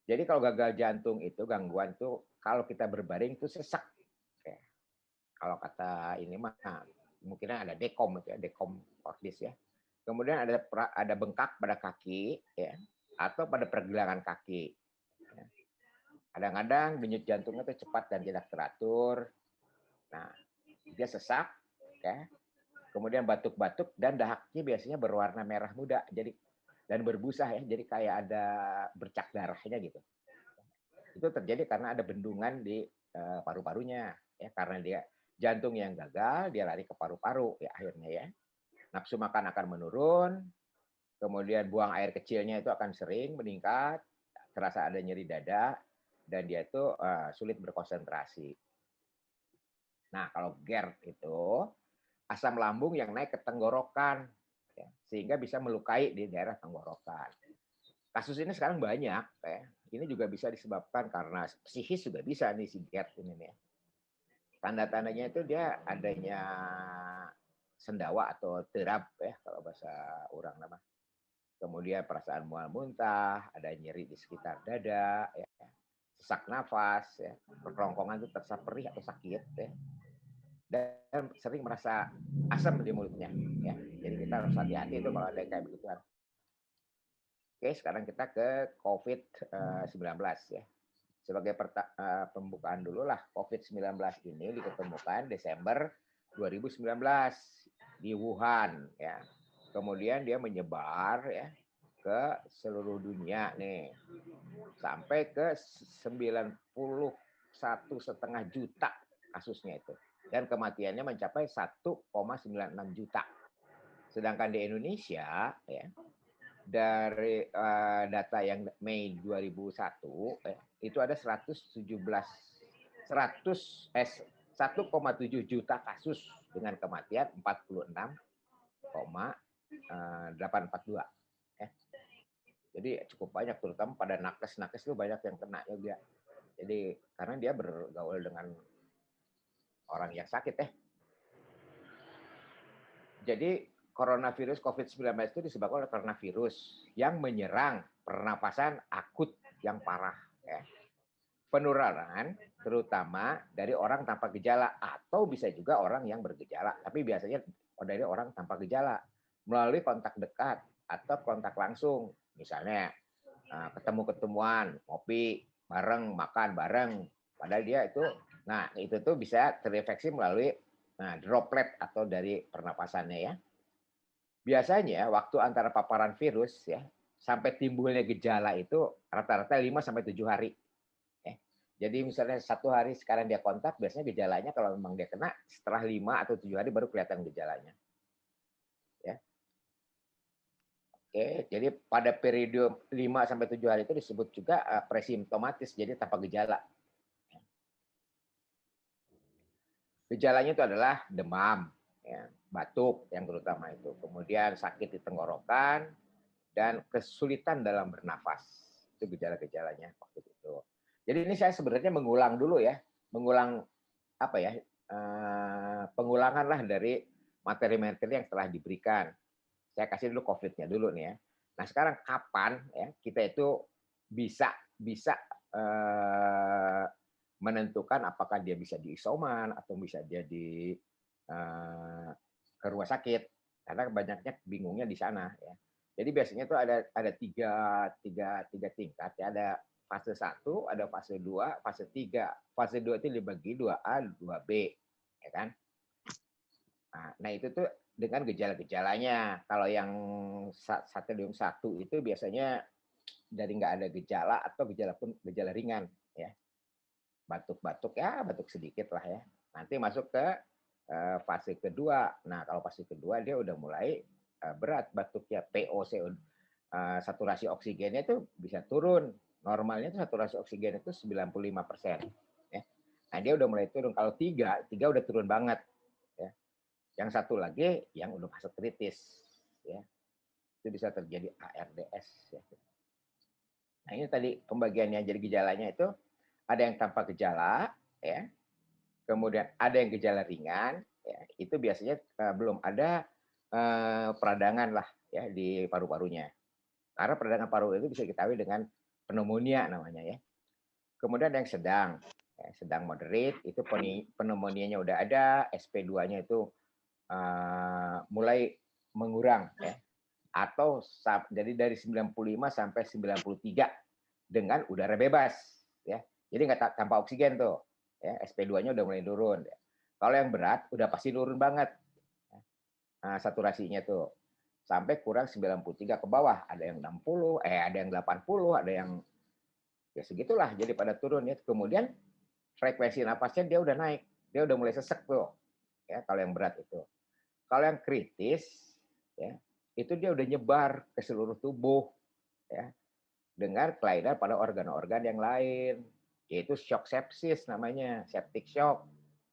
Jadi kalau gagal jantung itu gangguan tuh kalau kita berbaring itu sesak. Ya. Kalau kata ini mah mungkin ada dekom itu ya, dekom cordis ya. Kemudian ada bengkak pada kaki ya atau pada pergelangan kaki. Ya. Kadang-kadang denyut jantungnya itu cepat dan tidak teratur. Nah, dia sesak ya. Kemudian batuk-batuk dan dahaknya biasanya berwarna merah muda. Jadi dan berbusa ya. Jadi kayak ada bercak darahnya gitu. Itu terjadi karena ada bendungan di paru-parunya ya, karena dia jantung yang gagal dia lari ke paru-paru ya akhirnya ya. Nafsu makan akan menurun, kemudian buang air kecilnya itu akan sering meningkat, terasa ada nyeri dada dan dia itu sulit berkonsentrasi. Nah, kalau GERD itu asam lambung yang naik ke tenggorokan ya, sehingga bisa melukai di daerah tenggorokan. Kasus ini sekarang banyak ya. Ini juga bisa disebabkan karena psikis juga bisa nih si GERD ini nih. Tanda-tandanya itu dia adanya sendawa atau terap ya kalau bahasa orang nama. Kemudian perasaan mual muntah, ada nyeri di sekitar dada, ya, sesak nafas, ya, kerongkongan itu terasa perih atau sakit, ya, dan sering merasa asam di mulutnya. Ya. Jadi kita harus hati-hati itu kalau ada kayak begituan. Oke, sekarang kita ke COVID-19 ya. Sebagai pembukaan dulu lah, COVID-19 ini diketemukan Desember 2019 di Wuhan ya. Kemudian dia menyebar ya ke seluruh dunia nih. Sampai ke 91,5 juta kasusnya itu. Dan kematiannya mencapai 1,96 juta. Sedangkan di Indonesia ya dari data yang Mei 2001 itu ada 1,7 juta kasus dengan kematian 46,842 ya. Jadi cukup banyak terutama pada nakes itu banyak yang kena juga. Jadi karena dia bergaul dengan orang yang sakit ya. Jadi coronavirus COVID-19 itu disebabkan oleh coronavirus yang menyerang pernapasan akut yang parah. Ya. Penularan terutama dari orang tanpa gejala atau bisa juga orang yang bergejala. Tapi biasanya dari orang tanpa gejala melalui kontak dekat atau kontak langsung. Misalnya ketemu-ketemuan, ngopi bareng, makan bareng. Padahal dia itu, nah itu tuh bisa terinfeksi melalui droplet atau dari pernapasannya ya. Biasanya waktu antara paparan virus ya sampai timbulnya gejala itu rata-rata 5 sampai 7 hari. Ya. Jadi misalnya 1 hari sekarang dia kontak, biasanya gejalanya kalau memang dia kena setelah 5 atau 7 hari baru kelihatan gejalanya. Ya. Oke, jadi pada periode 5 sampai 7 hari itu disebut juga presimptomatis, jadi tanpa gejala. Gejalanya itu adalah demam, ya, batuk yang terutama itu, kemudian sakit di tenggorokan, dan kesulitan dalam bernafas. Itu gejala-gejalanya waktu itu. Jadi ini saya sebenarnya mengulang dulu ya, mengulang apa ya, pengulangan lah dari materi-materi yang telah diberikan. Saya kasih dulu COVID-nya dulu nih ya. Nah sekarang kapan ya kita itu bisa bisa menentukan apakah dia bisa di isoman atau bisa dia di ke rumah sakit karena banyaknya bingungnya di sana ya. Jadi biasanya itu ada tiga tingkat ya, ada fase 1, ada fase 2, fase 3. Fase 2 itu dibagi 2A, 2B ya kan. Nah itu tuh dengan gejala-gejalanya. Kalau yang stadium 1 itu biasanya dari nggak ada gejala atau gejala pun gejala ringan ya. Batuk-batuk ya, batuk sedikit lah ya. Nanti masuk ke fase kedua. Nah, kalau fase kedua dia udah mulai berat batuknya, POC, saturasi oksigennya itu bisa turun. Normalnya itu saturasi oksigen itu 95%. Ya. Nah, dia udah mulai turun. Kalau tiga udah turun banget. Ya. Yang satu lagi yang udah fase kritis. Ya. Itu bisa terjadi ARDS. Ya. Nah, ini tadi pembagiannya jadi gejalanya itu ada yang tanpa gejala, ya. Kemudian ada yang gejala ringan, ya. Itu biasanya belum ada peradangan lah ya di paru-parunya. Karena peradangan paru itu bisa diketahui dengan pneumonia namanya ya. Kemudian yang sedang, ya, sedang moderate itu pneumonia-nya udah ada, SP2-nya itu mulai mengurang ya. Atau jadi dari 95 sampai 93 dengan udara bebas ya. Jadi nggak tanpa oksigen tuh. Ya, SP2-nya udah mulai turun. Ya. Kalau yang berat udah pasti turun banget. Saturasinya tuh sampai kurang 93 ke bawah, ada yang 60, ada yang 80, ada yang ya segitulah jadi pada turun ya. Kemudian frekuensi napasnya dia udah naik, dia udah mulai sesek tuh. Ya, kalau yang berat itu. Kalau yang kritis ya, itu dia udah nyebar ke seluruh tubuh ya dengan kelainan pada organ-organ yang lain, yaitu shock sepsis namanya, septic shock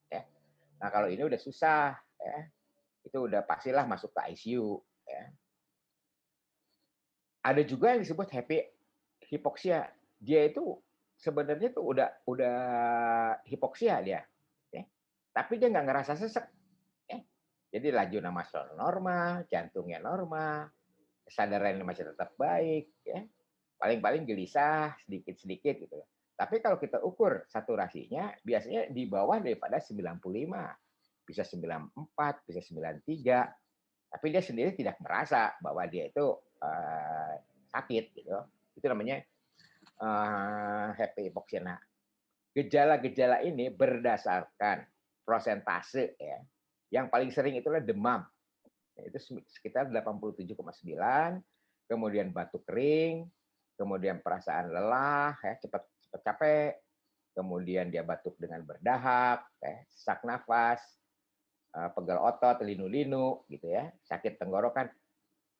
ya. Nah, kalau ini udah susah ya. Itu udah pastilah masuk ke ICU ya. Ada juga yang disebut happy hipoksia. Dia itu sebenarnya tuh udah hipoksia dia, ya. Tapi dia nggak ngerasa sesek. Ya. Jadi laju napas normal, jantungnya normal, kesadarannya masih tetap baik, ya. Paling-paling gelisah sedikit-sedikit gitu. Tapi kalau kita ukur saturasinya, biasanya di bawah daripada 95, bisa 94, bisa 93. Tapi dia sendiri tidak merasa bahwa dia itu sakit gitu. Itu namanya happy hypoxia. Nah, gejala-gejala ini berdasarkan prosentase ya. Yang paling sering itulah demam. Itu sekitar 87,9, kemudian batuk kering, kemudian perasaan lelah, ya, cepat capek, kemudian dia batuk dengan berdahak, sesak nafas, pegal otot, linu-linu gitu ya, sakit tenggorokan,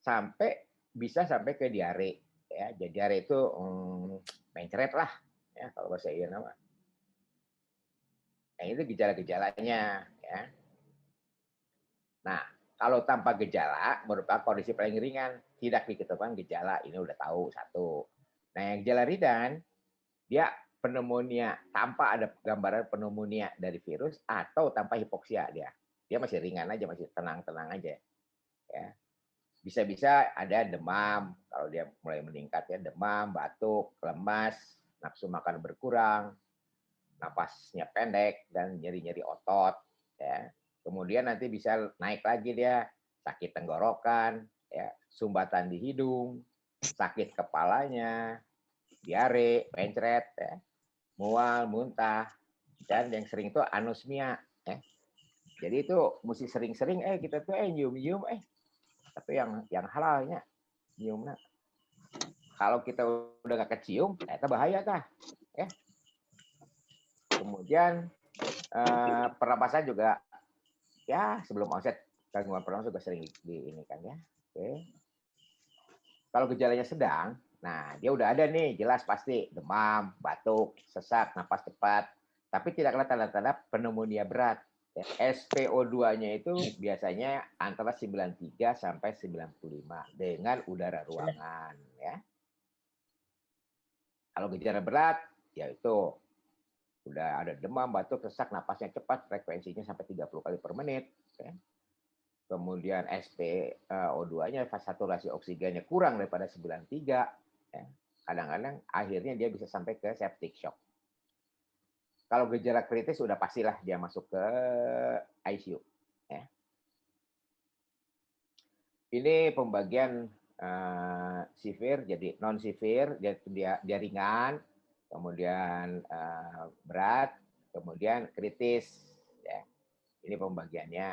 sampai bisa sampai ke diare ya. Jadi diare itu mencret lah ya kalau bahasa iya nama. Nah, itu gejala-gejalanya ya. Nah, kalau tanpa gejala merupakan kondisi paling ringan, tidak diketahui gejala, ini udah tahu satu. Nah, yang gejala ringan dia pneumonia tanpa ada gambaran pneumonia dari virus atau tanpa hipoksia dia. Dia masih ringan aja, masih tenang-tenang aja. Ya. Bisa-bisa ada demam, kalau dia mulai meningkat ya, demam, batuk, lemas, nafsu makan berkurang, napasnya pendek dan nyeri-nyeri otot ya. Kemudian nanti bisa naik lagi dia sakit tenggorokan, ya, sumbatan di hidung, sakit kepalanya, diare, mencret ya, mual, muntah, dan yang sering itu anosmia ya. Jadi itu mesti sering-sering kita tuh nyium-nyium tapi yang halalnya nyiumnya. Kalau kita udah nggak kecium, itu bahaya kah? Ya. Kemudian pernapasan juga ya sebelum onset gangguan pernapasan juga sering di ini kan ya. Oke. Kalau gejalanya sedang, nah dia udah ada nih jelas pasti demam, batuk, sesak, napas cepat, tapi tidak ada tanda-tanda pneumonia berat. SPO2-nya itu biasanya antara 93 sampai 95 dengan udara ruangan ya. Kalau gejala berat yaitu udah ada demam, batuk, sesak, napasnya cepat, frekuensinya sampai 30 kali per menit ya. Kemudian SPO2-nya saturasi oksigennya kurang daripada 93 ya. Kadang-kadang akhirnya dia bisa sampai ke septic shock. Kalau gejala kritis sudah pastilah dia masuk ke ICU. Ya. Ini pembagian severe jadi non severe, dia ringan, kemudian berat, kemudian kritis. Ya. Ini pembagiannya.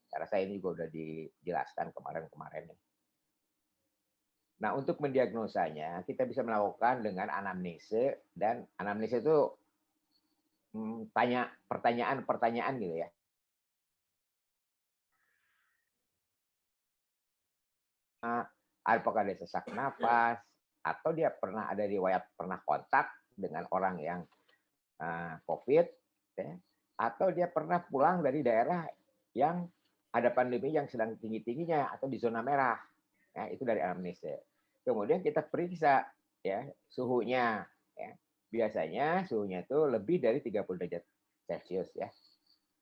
Saya rasa ini juga sudah dijelaskan kemarin-kemarin. Nah, untuk mendiagnosanya kita bisa melakukan dengan anamnese, dan anamnese itu tanya pertanyaan-pertanyaan gitu ya. Apakah dia sesak nafas, atau dia pernah ada riwayat pernah kontak dengan orang yang COVID, ya, atau dia pernah pulang dari daerah yang ada pandemi yang sedang tinggi-tingginya atau di zona merah. Ya, itu dari anamnese. Kemudian kita periksa ya suhunya. Ya. Biasanya suhunya itu lebih dari 30 derajat Celcius ya.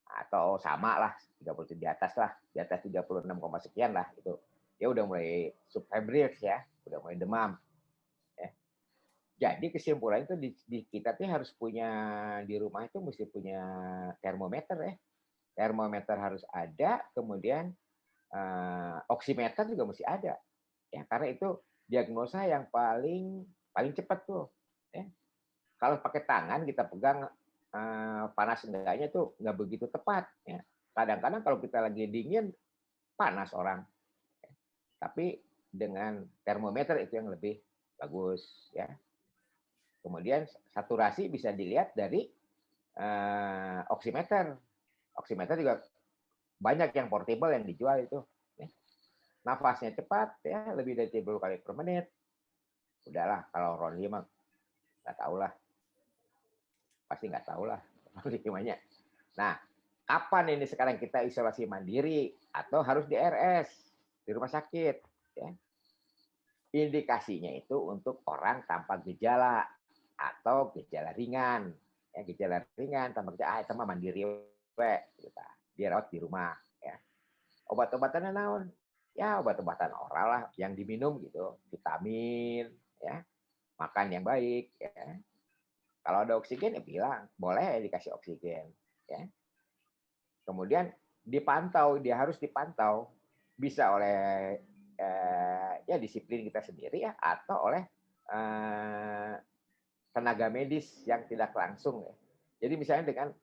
Atau sama lah, 30 di atas lah, di atas 36, sekian lah itu. Dia udah mulai subfebrile ya, udah mulai demam. Ya. Jadi kesimpulannya itu di kita tuh harus punya di rumah itu mesti punya termometer ya. Termometer harus ada, kemudian oximeter juga mesti ada. Ya, karena itu diagnosa yang paling paling cepat tuh. Ya. Kalau pakai tangan kita pegang panas enggaknya tuh nggak begitu tepat. Ya. Kadang-kadang kalau kita lagi dingin panas orang. Ya. Tapi dengan termometer itu yang lebih bagus. Ya. Kemudian saturasi bisa dilihat dari oximeter. Oximeter juga banyak yang portable yang dijual itu. Ya. Nafasnya cepat, ya lebih dari 30 kali per menit. Udahlah, kalau Ronli mah nggak tahu lah. Pasti nggak tahu lah. Gimana. Nah, kapan ini sekarang kita isolasi mandiri atau harus di RS, di rumah sakit? Ya. Indikasinya itu untuk orang tanpa gejala atau gejala ringan. Ya, gejala ringan tanpa gejala, itu mah mandiri we, gitu. Dirawat di rumah. Ya. Obat-obatannya naon? Ya obat-obatan oral lah yang diminum gitu, vitamin, ya, makan yang baik, ya. Kalau ada oksigen ya bilang boleh dikasih oksigen, ya. Kemudian dipantau, dia harus dipantau, bisa oleh ya disiplin kita sendiri ya, atau oleh tenaga medis yang tidak langsung ya. Jadi misalnya dengan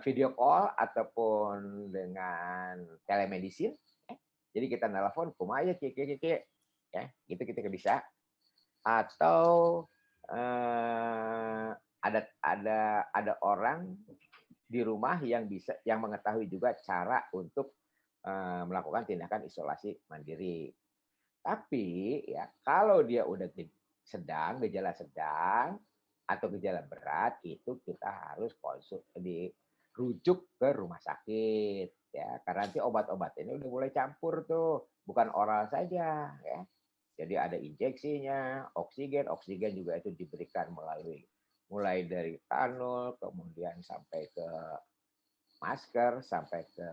video call ataupun dengan telemedicine, jadi kita nelpon kumaha ya, gitu kita bisa. Atau ada orang di rumah yang bisa yang mengetahui juga cara untuk melakukan tindakan isolasi mandiri. Tapi ya kalau dia udah sedang, gejala sedang atau gejala berat itu kita harus dirujuk ke rumah sakit ya, karena nanti obat-obat ini udah mulai campur tuh, bukan oral saja ya. Jadi ada injeksinya, oksigen juga itu diberikan mulai dari kanul, kemudian sampai ke masker, sampai ke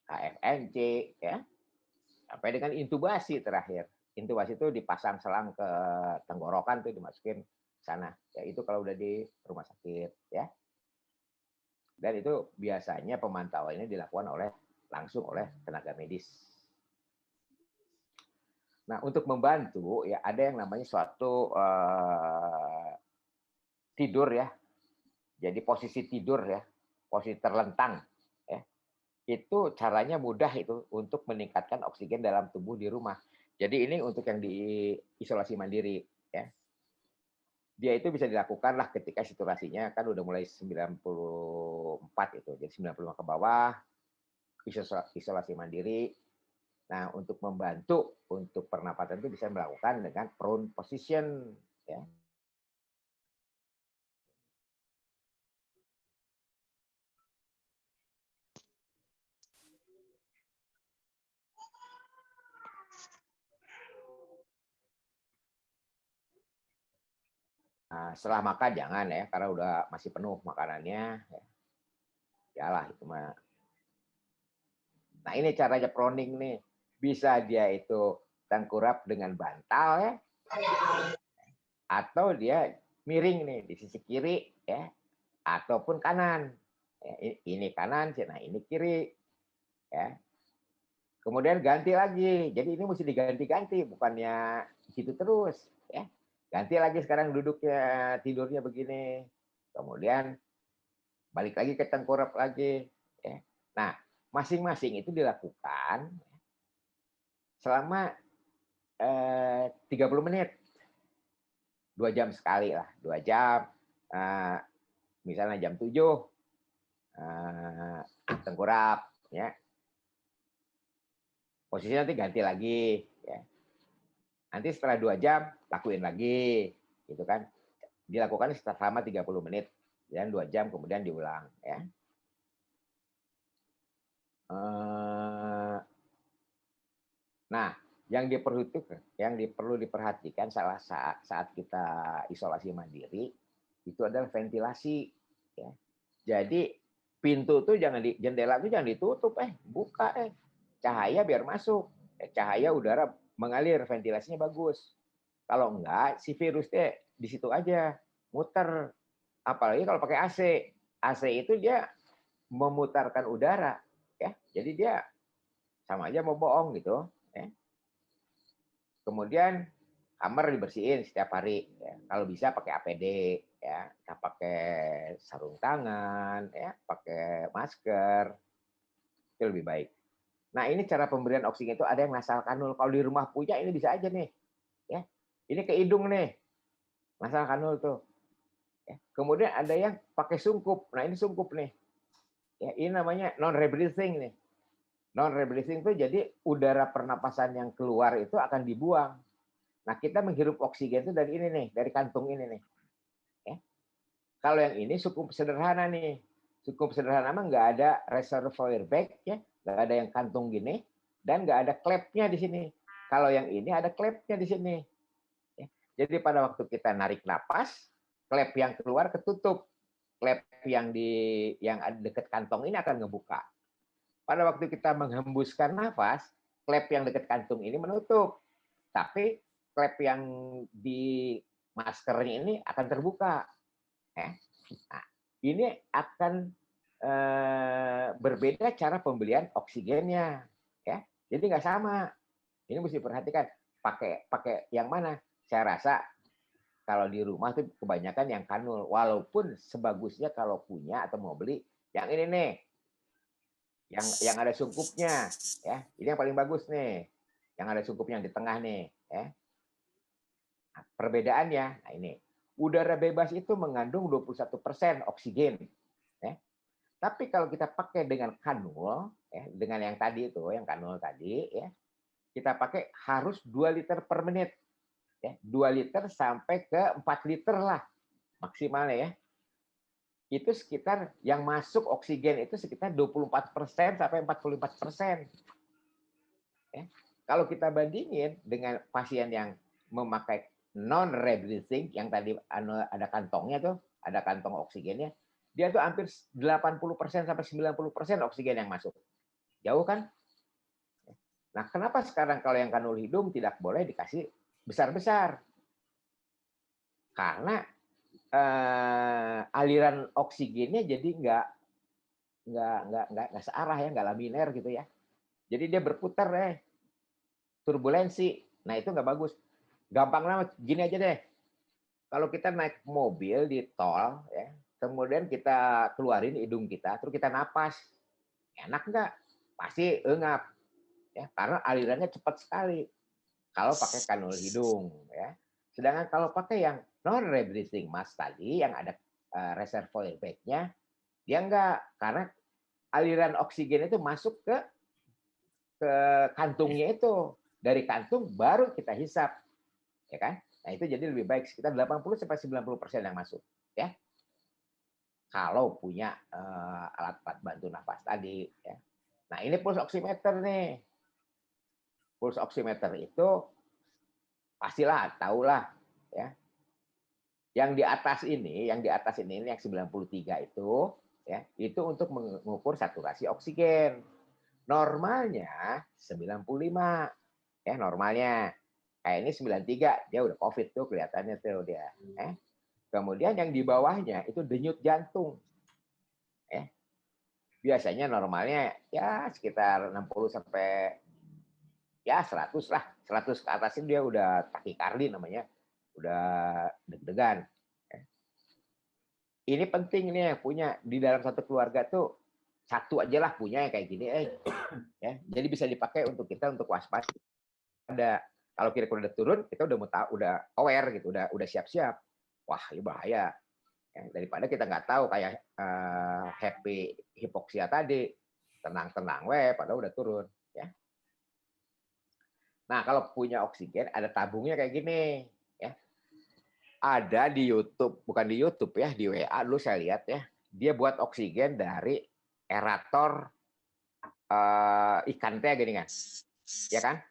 KFNC ya, sampai dengan intubasi terakhir. Intubasi itu dipasang selang ke tenggorokan tuh dimasukin sana. Ya itu kalau udah di rumah sakit ya. Dan itu biasanya pemantauannya dilakukan langsung oleh tenaga medis. Nah, untuk membantu ya ada yang namanya suatu tidur ya. Jadi posisi tidur ya, posisi terlentang ya. Itu caranya mudah itu untuk meningkatkan oksigen dalam tubuh di rumah. Jadi ini untuk yang di isolasi mandiri ya. Dia itu bisa dilakukan lah ketika saturasinya kan udah mulai 94 itu. Jadi 95 ke bawah isolasi mandiri. Nah, untuk membantu untuk pernapasan itu bisa melakukan dengan prone position ya. Nah, setelah makan jangan ya, karena udah masih penuh makanannya. Ya lah itu mah. Nah ini caranya proning nih, bisa dia itu tengkurap dengan bantal ya, atau dia miring nih di sisi kiri ya, ataupun kanan. Ya, ini kanan, nah ini kiri ya. Kemudian ganti lagi, jadi ini mesti diganti-ganti, bukannya gitu terus ya. Ganti lagi sekarang duduknya, tidurnya begini. Kemudian balik lagi ke tengkurap lagi. Ya. Nah, masing-masing itu dilakukan selama 30 menit. 2 jam sekali lah. 2 jam. Misalnya jam 7, tengkurap. Ya. Posisinya nanti ganti lagi. Ya. Nanti setelah 2 jam, lakuin lagi. Gitu kan. Dilakukan selama 30 menit. Dan 2 jam kemudian diulang. Ya. Nah, yang perlu diperhatikan saat kita isolasi mandiri itu adalah ventilasi. Ya. Jadi pintu tuh jendela tuh jangan ditutup, buka, cahaya biar masuk, cahaya udara mengalir, ventilasinya bagus. Kalau enggak, si virusnya di situ aja muter. Apalagi kalau pakai AC. AC itu dia memutarkan udara, ya. Jadi dia sama aja mau bohong gitu. Ya. Kemudian kamar dibersihin setiap hari. Ya. Kalau bisa pakai APD, ya, kita pakai sarung tangan, ya, pakai masker, itu lebih baik. Nah ini cara pemberian oksigen itu ada yang nasal kanul. Kalau di rumah punya ini bisa aja nih, ya. Ini ke hidung nih, nasal kanul tuh. Ya. Kemudian ada yang pakai sungkup. Nah ini sungkup nih. Ya, ini namanya non rebreathing nih. Non rebreathing itu jadi udara pernapasan yang keluar itu akan dibuang. Nah kita menghirup oksigen itu dari ini nih, dari kantung ini nih. Ya. Kalau yang ini cukup sederhana nih. Cukup sederhana mah nggak ada reservoir bag, ya, nggak ada yang kantung gini, dan nggak ada klepnya di sini. Kalau yang ini ada klepnya di sini. Ya. Jadi pada waktu kita narik napas, klep yang keluar ketutup. Klep yang ada dekat kantong ini akan ngebuka. Pada waktu kita menghembuskan nafas, klep yang dekat kantung ini menutup. Tapi klep yang di maskernya ini akan terbuka. Ya. Nah, ini akan berbeda cara pembelian oksigennya. Ya. Jadi nggak sama. Ini mesti perhatikan. Pakai yang mana? Saya rasa kalau di rumah tuh kebanyakan yang kanul. Walaupun sebagusnya kalau punya atau mau beli, yang ini nih. Yang ada sungkupnya, ya. Ini yang paling bagus nih. Yang ada sungkupnya di tengah nih, ya. Nah, perbedaannya, nah ini. Udara bebas itu mengandung 21% oksigen, ya. Tapi kalau kita pakai dengan kanul, ya, dengan yang tadi itu, yang kanul tadi, ya. Kita pakai harus 2 liter per menit. Ya, 2 liter sampai ke 4 liter lah maksimalnya, ya. Itu sekitar yang masuk oksigen itu sekitar 24% sampai 45%. Ya. Kalau kita bandingin dengan pasien yang memakai non rebreathing yang tadi ada kantongnya tuh, ada kantong oksigennya, dia tuh hampir 80% sampai 90% oksigen yang masuk. Jauh kan? Nah, kenapa sekarang kalau yang kanul hidung tidak boleh dikasih besar-besar? Karena aliran oksigennya jadi nggak searah ya, nggak laminer gitu ya. Jadi dia berputar turbulensi. Nah itu nggak bagus. Gampang banget. Gini aja deh. Kalau kita naik mobil di tol, ya, kemudian kita keluarin hidung kita, terus kita napas, enak nggak? Pasti engap, ya, karena alirannya cepat sekali. Kalau pakai kanul hidung, ya. Sedangkan kalau pakai yang non rebreathing mask tadi, yang ada reservoir bag-nya, dia enggak, karena aliran oksigen itu masuk ke kantungnya itu. Dari kantung baru kita hisap, ya kan? Nah, itu jadi lebih baik sekitar 80 sampai 90% yang masuk, ya. Kalau punya alat-alat bantu nafas tadi, ya. Nah, ini pulse oximeter nih. Pulse oximeter itu pastilah tahulah, ya. Yang di atas ini yang 93 itu, ya, itu untuk mengukur saturasi oksigen. Normalnya 95, ya normalnya. Kayak ini 93, dia udah COVID tuh kelihatannya tuh dia. Kemudian yang di bawahnya itu denyut jantung. Biasanya normalnya ya sekitar 60 sampai ya 100 lah. 100 ke atas dia udah takikardi namanya. Udah deg-degan. Ini penting nih punya di dalam satu keluarga tuh satu aja lah punya yang kayak gini. Ya, jadi bisa dipakai untuk kita untuk waspada. Kalau kira-kira udah turun, kita udah mau tahu, udah aware gitu, udah siap-siap. Wah, ini bahaya. Ya, daripada kita nggak tahu kayak happy hipoksia tadi, tenang-tenang padahal udah turun. Ya. Nah, kalau punya oksigen, ada tabungnya kayak gini. Ya. Ada di YouTube, bukan di YouTube ya, di WA dulu saya lihat ya. Dia buat oksigen dari erator ikan teh gini kan. Ya kan?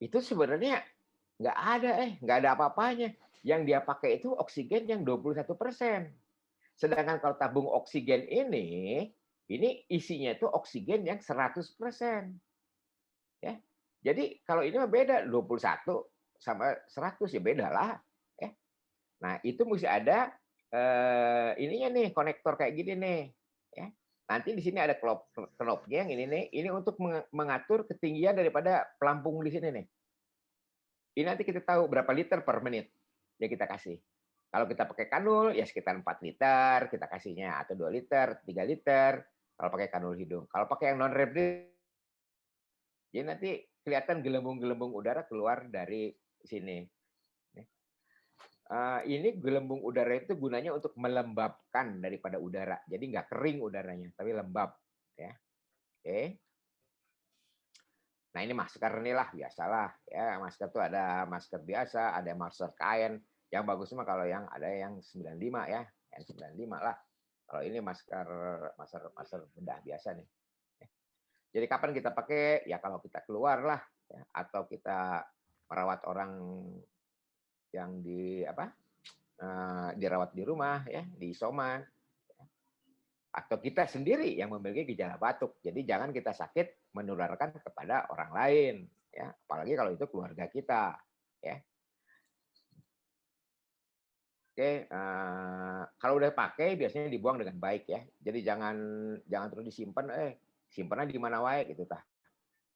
Itu sebenarnya nggak ada apa-apanya. Yang dia pakai itu oksigen yang 21%. Sedangkan kalau tabung oksigen ini isinya itu oksigen yang 100%. Ya. Jadi kalau ini beda 21 sama 100 ya beda lah. Nah, itu mesti ada ininya nih, konektor kayak gini nih. Ya. Nanti di sini ada knopnya yang ini nih. Ini untuk mengatur ketinggian daripada pelampung di sini nih. Ini nanti kita tahu berapa liter per menit yang kita kasih. Kalau kita pakai kanul, ya sekitar 4 liter kita kasihnya. Atau 2 liter, 3 liter. Kalau pakai kanul hidung. Kalau pakai yang non-rebreathe, jadi nanti kelihatan gelembung-gelembung udara keluar dari sini. Ini gelembung udara itu gunanya untuk melembabkan daripada udara. Jadi nggak kering udaranya, tapi lembab. Ya. Oke. Nah ini masker nih lah, biasalah. Ya, masker tuh ada masker biasa, ada masker kain. Yang bagus mah kalau yang ada yang 95 ya, yang 95 lah. Kalau ini masker bedah biasa nih. Jadi kapan kita pakai? Ya kalau kita keluar lah, ya. Atau kita merawat orang yang dirawat di rumah, ya, di isoman, atau kita sendiri yang memiliki gejala batuk. Jadi jangan kita sakit menularkan kepada orang lain, ya. Apalagi kalau itu keluarga kita, ya. Oke, kalau udah pakai biasanya dibuang dengan baik ya. Jadi jangan terus disimpan, simpannya di mana wae gitu tah.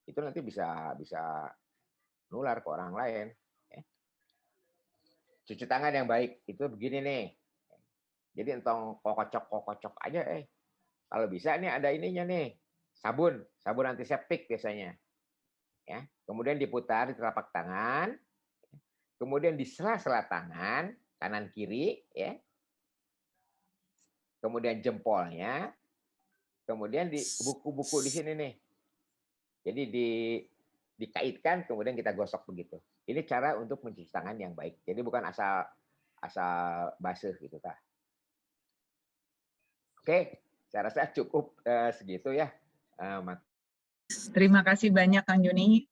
Itu nanti bisa nular ke orang lain. Ya. Cuci tangan yang baik itu begini nih. Jadi entong kokocok aja, kalau bisa nih ada ininya nih, sabun antiseptik biasanya. Ya, kemudian diputar di telapak tangan, kemudian di sela-sela tangan kanan kiri, ya. Kemudian jempolnya, kemudian di buku-buku di sini nih. Jadi dikaitkan, kemudian kita gosok begitu. Ini cara untuk mencuci tangan yang baik. Jadi bukan asal basuh gitu, Kak. Oke, saya rasa cukup segitu ya. Terima kasih banyak Kang Joni.